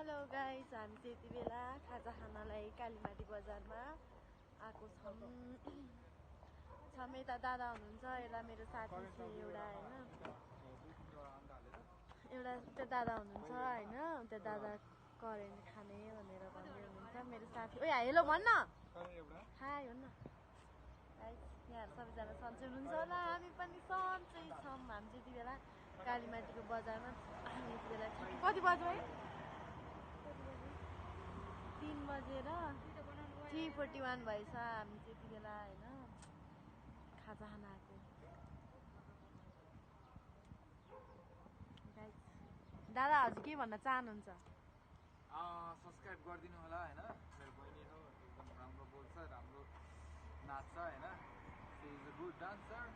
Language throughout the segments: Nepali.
हेलो गाइस, हामी चाहिँ यति बेला खाजा खानलाई कालीमाटी बजारमा आएको छौँ। यता दादा हुनुहुन्छ, यता मेरो साथी छ एउटा होइन, एउटा त्यो दादा हुनुहुन्छ होइन, त्यो दादा करेन्ट खाने भनेर भन्दै हुनुहुन्छ। मेरो साथी ओइ हेलो भन्न हाई हो न गाइस, यहाँहरू सबैजना सन्चै हुनुहुन्छ होला, हामी पनि सन्चै छौँ। हामी चाहिँ यति बेला कालीमाटीको बजारमा हामी यति बेला कति बज्यो है 3 बजेर 3:41 भएछ। हामी चाहिँ यति बेला होइन खाजा खान आएको। दादा हजुर के भन्न चाहनुहुन्छ? सब्सक्राइब गरिदिनु होला होइन। मेरो बहिनी हो, एकदम राम्रो बोल्छ, राम्रो नाच्छ होइन। She is a good dancer.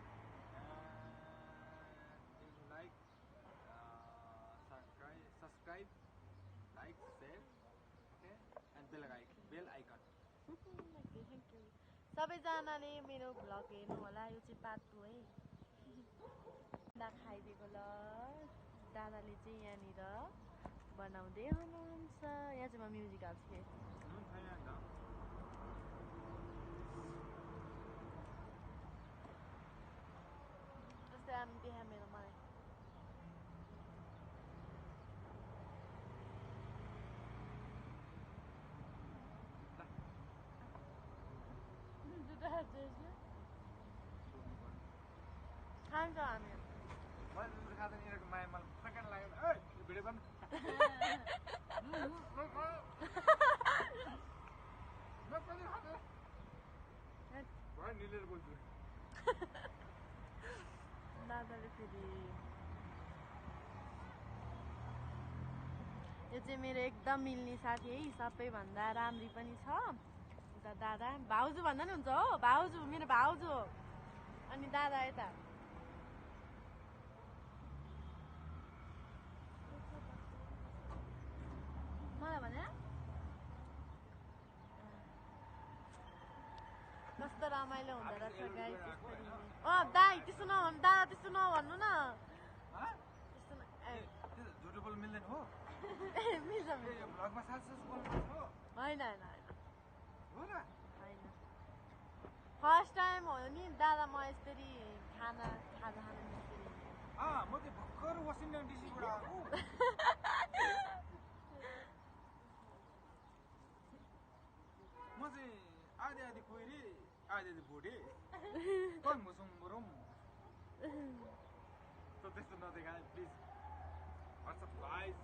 Like subscribe like share okay and bell icon. सबैजनाले मेरो भ्लग हेर्नु होला। यो चाहिँ पार्ट 2 है। खाइदिएको ल दादाले चाहिँ यहाँनिर बनाउँदै हुनुहुन्छ। यहाँ चाहिँ म म्युजिक हाल्छु फेरि। जस्तै हामी त्यहाँ मेरो मलाई खान्छ हामी मैले खाँदैन यिनीहरूको माया मलाई फर्कान लाग्यो। भिडियो गर्नु निलेर बोल्छु। दादाले फेरि यो चाहिँ मेरो एकदम मिल्ने साथी है, सबैभन्दा राम्री पनि छ। उता दादा भाउजू भन्दा नि हुन्छ हो, भाउजू मेरो भाउजू हो। अनि दादा यता मलाई भने कस्तो रमाइलो हुँदो रहेछ गाइस। दाइ त्यस्तो नभन्नु, दादा त्यस्तो नभन्नु न। झुटो बोल्नु मिल्दैन हो। मिल्छ भ्लगमा सास बोल्नु हो। होइन होइन होइन होइन फर्स्ट टाइम हो नि दादा म यसरी खाजा खान निस्केँ। म चाहिँ भर्खर वासिङटन डिसीबाट आएको। म चाहिँ आधी कोइरी आधी भोटे कम घुसौँ बरौँ त त्यस्तो नदेखा प्लिज। WhatsApp guys.